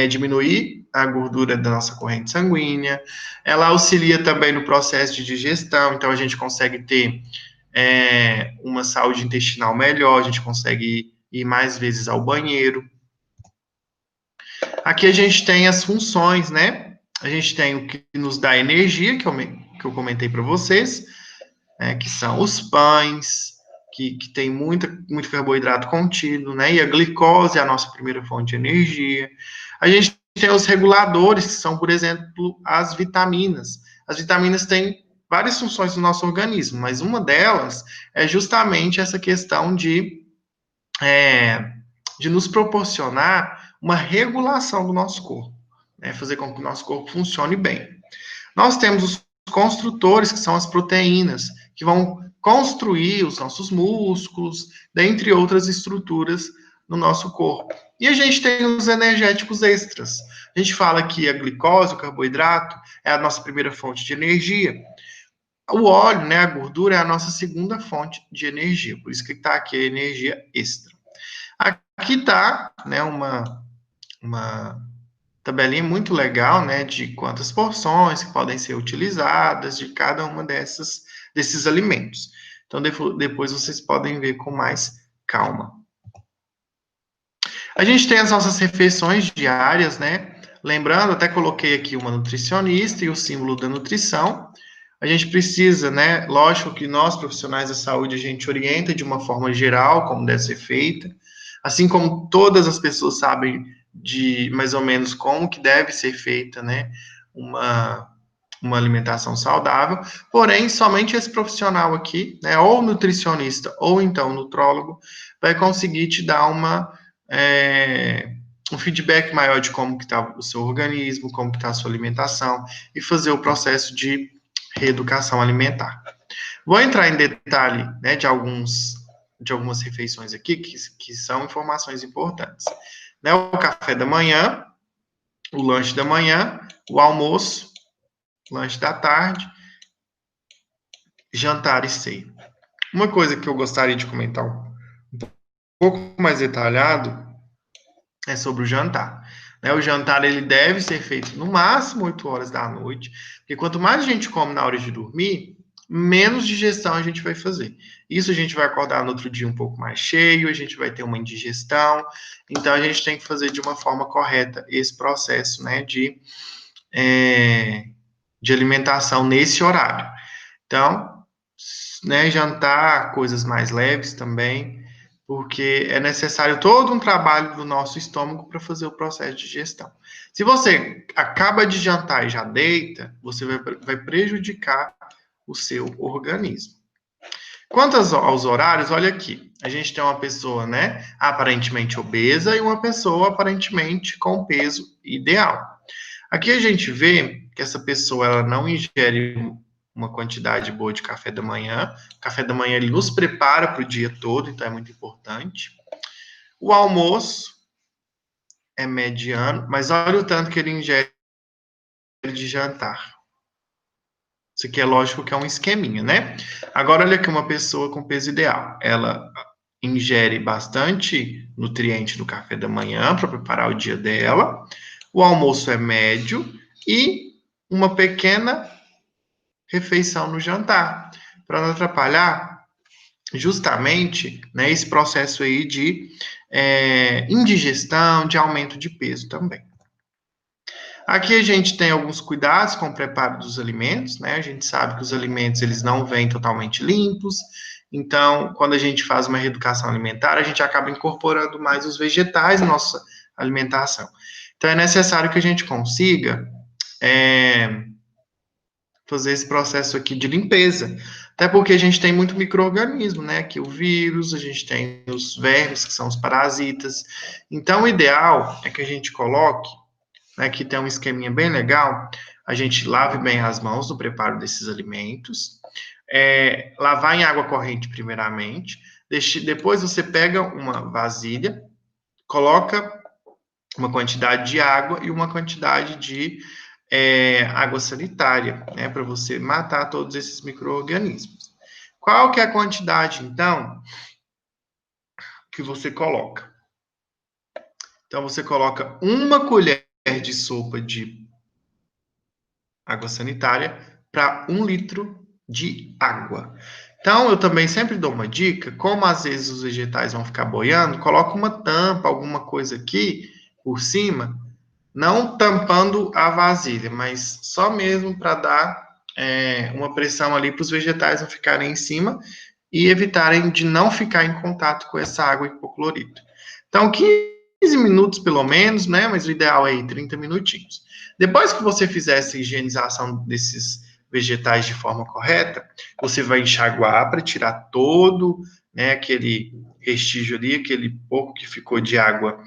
diminuir a gordura da nossa corrente sanguínea, ela auxilia também no processo de digestão, então a gente consegue ter uma saúde intestinal melhor, a gente consegue ir mais vezes ao banheiro. Aqui a gente tem as funções, né? A gente tem o que nos dá energia, que eu comentei para vocês, que são os pães, que tem muito carboidrato contido, né? E a glicose é a nossa primeira fonte de energia. A gente tem os reguladores, que são, por exemplo, as vitaminas. As vitaminas têm várias funções no nosso organismo, mas uma delas é justamente essa questão de nos proporcionar uma regulação do nosso corpo, né? Fazer com que o nosso corpo funcione bem. Nós temos os construtores, que são as proteínas, que vão construir os nossos músculos, dentre outras estruturas no nosso corpo. E a gente tem os energéticos extras. A gente fala que a glicose, o carboidrato, é a nossa primeira fonte de energia. O óleo, né, a gordura, é a nossa segunda fonte de energia. Por isso que está aqui a energia extra. Aqui está, né, uma tabelinha muito legal, né, de quantas porções que podem ser utilizadas de cada uma desses alimentos. Então, depois vocês podem ver com mais calma. A gente tem as nossas refeições diárias, né? Lembrando, até coloquei aqui uma nutricionista e o símbolo da nutrição. A gente precisa, né? Lógico que nós, profissionais da saúde, a gente orienta de uma forma geral como deve ser feita, assim como todas as pessoas sabem de mais ou menos como que deve ser feita, né? Uma alimentação saudável, porém, somente esse profissional aqui, né, ou nutricionista, ou então nutrólogo, vai conseguir te dar um feedback maior de como que está o seu organismo, como que está a sua alimentação, e fazer o processo de reeducação alimentar. Vou entrar em detalhe, né, de algumas refeições aqui, que são informações importantes. Né, o café da manhã, o lanche da manhã, o almoço, lanche da tarde, jantar e ceia. Uma coisa que eu gostaria de comentar um pouco mais detalhado é sobre o jantar. Né? O jantar ele deve ser feito no máximo 8 horas da noite, porque quanto mais a gente come na hora de dormir, menos digestão a gente vai fazer. Isso a gente vai acordar no outro dia um pouco mais cheio, a gente vai ter uma indigestão, então a gente tem que fazer de uma forma correta esse processo, né, de alimentação nesse horário. Então, né, jantar coisas mais leves também, porque é necessário todo um trabalho do nosso estômago para fazer o processo de digestão. Se você acaba de jantar e já deita, você vai prejudicar o seu organismo. Quanto aos horários, olha aqui. A gente tem uma pessoa, né, aparentemente obesa e uma pessoa aparentemente com peso ideal. Aqui a gente vê que essa pessoa ela não ingere uma quantidade boa de café da manhã. O café da manhã ele nos prepara para o dia todo, então é muito importante. O almoço é mediano, mas olha o tanto que ele ingere de jantar. Isso aqui é lógico que é um esqueminha, né? Agora, olha aqui uma pessoa com peso ideal. Ela ingere bastante nutriente no café da manhã para preparar o dia dela. O almoço é médio e uma pequena refeição no jantar, para não atrapalhar justamente, né, esse processo aí de indigestão, de aumento de peso também. Aqui a gente tem alguns cuidados com o preparo dos alimentos, né? A gente sabe que os alimentos eles não vêm totalmente limpos, então quando a gente faz uma reeducação alimentar, a gente acaba incorporando mais os vegetais na nossa alimentação. Então é necessário que a gente consiga fazer esse processo aqui de limpeza. Até porque a gente tem muito micro-organismo, né? Aqui o vírus, a gente tem os vermes, que são os parasitas. Então, o ideal é que a gente coloque, né, aqui tem um esqueminha bem legal, a gente lave bem as mãos no preparo desses alimentos, lavar em água corrente primeiramente, depois você pega uma vasilha, coloca uma quantidade de água e uma quantidade de água sanitária, né, para você matar todos esses micro-organismos. Qual que é a quantidade, então, que você coloca? Então, você coloca uma colher de sopa de água sanitária para 1 litro de água. Então, eu também sempre dou uma dica, como às vezes os vegetais vão ficar boiando, coloca uma tampa, alguma coisa aqui por cima, não tampando a vasilha, mas só mesmo para dar uma pressão ali para os vegetais não ficarem em cima e evitarem de não ficar em contato com essa água hipoclorita. Então, 15 minutos pelo menos, né? Mas o ideal é 30 minutinhos. Depois que você fizer essa higienização desses vegetais de forma correta, você vai enxaguar para tirar todo, né, aquele restígio ali, aquele pouco que ficou de água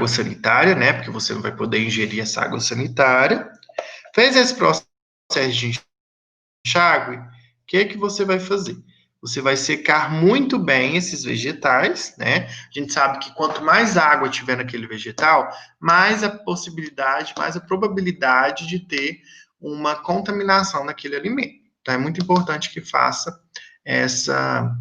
sanitária, né? Porque você não vai poder ingerir essa água sanitária. Fez esse processo de enxágue, o que é que você vai fazer? Você vai secar muito bem esses vegetais, né? A gente sabe que quanto mais água tiver naquele vegetal, mais a possibilidade, mais a probabilidade de ter uma contaminação naquele alimento. Então é muito importante que faça essa,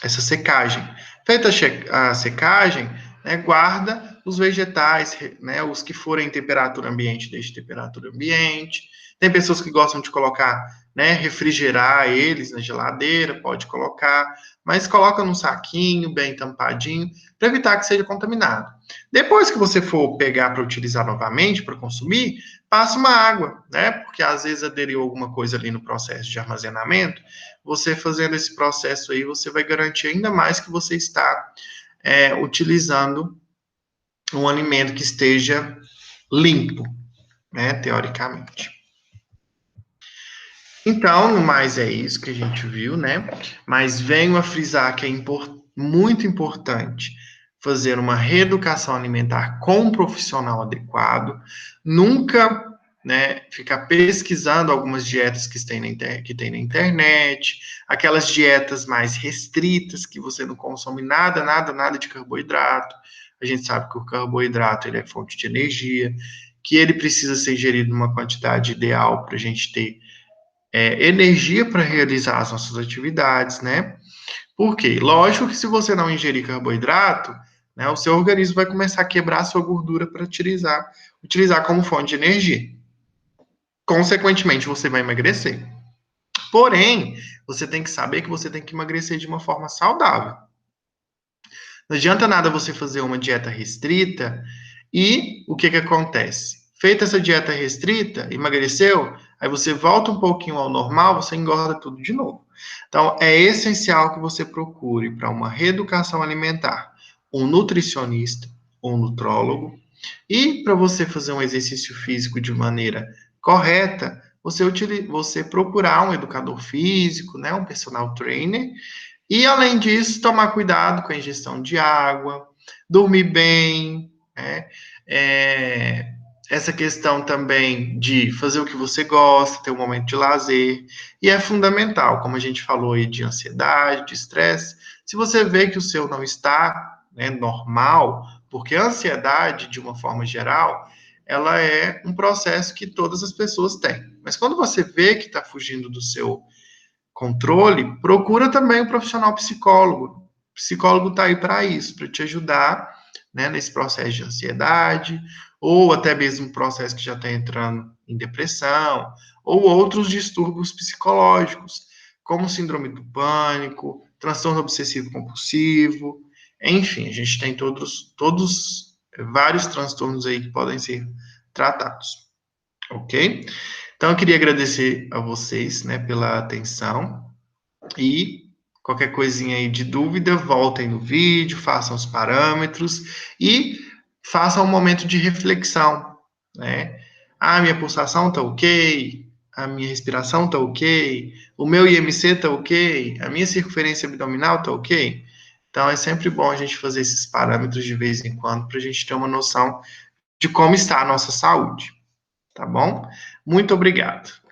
essa secagem. Feita a secagem, né, guarda os vegetais, né, os que forem em temperatura ambiente, deixe temperatura ambiente. Tem pessoas que gostam de colocar, né, refrigerar eles na geladeira, pode colocar, mas coloca num saquinho bem tampadinho, para evitar que seja contaminado. Depois que você for pegar para utilizar novamente, para consumir, passa uma água, né, porque às vezes aderiu alguma coisa ali no processo de armazenamento. Você fazendo esse processo aí, você vai garantir ainda mais que você está utilizando um alimento que esteja limpo, né, teoricamente. Então, no mais é isso que a gente viu, né? Mas venho a frisar que é muito importante fazer uma reeducação alimentar com um profissional adequado, nunca, né, ficar pesquisando algumas dietas que tem na internet, aquelas dietas mais restritas que você não consome nada de carboidrato. A gente sabe que o carboidrato ele é fonte de energia, que ele precisa ser ingerido numa quantidade ideal para a gente ter energia para realizar as nossas atividades, né? Por quê? Lógico que se você não ingerir carboidrato, né, o seu organismo vai começar a quebrar a sua gordura para utilizar como fonte de energia. Consequentemente, você vai emagrecer. Porém, você tem que saber que você tem que emagrecer de uma forma saudável. Não adianta nada você fazer uma dieta restrita e o que que acontece? Feita essa dieta restrita, emagreceu, aí você volta um pouquinho ao normal, você engorda tudo de novo. Então, é essencial que você procure para uma reeducação alimentar um nutricionista ou um nutrólogo e para você fazer um exercício físico de maneira correta, você procurar um educador físico, né, um personal trainer e, além disso, tomar cuidado com a ingestão de água, dormir bem, né? É, essa questão também de fazer o que você gosta, ter um momento de lazer, e é fundamental, como a gente falou aí, de ansiedade, de estresse, se você vê que o seu não está, né, normal, porque a ansiedade, de uma forma geral, ela é um processo que todas as pessoas têm. Mas quando você vê que está fugindo do seu controle, procura também um profissional psicólogo. O psicólogo está aí para isso, para te ajudar, né, nesse processo de ansiedade, ou até mesmo um processo que já está entrando em depressão, ou outros distúrbios psicológicos, como síndrome do pânico, transtorno obsessivo compulsivo, enfim, a gente tem todos vários transtornos aí que podem ser tratados, ok? Então, eu queria agradecer a vocês, né, pela atenção e qualquer coisinha aí de dúvida, voltem no vídeo, façam os parâmetros e façam um momento de reflexão, né? Ah, minha pulsação tá ok? a minha respiração tá ok, o meu IMC tá ok, a minha circunferência abdominal tá ok. Então é sempre bom a gente fazer esses parâmetros de vez em quando para a gente ter uma noção de como está a nossa saúde, tá bom? Muito obrigado.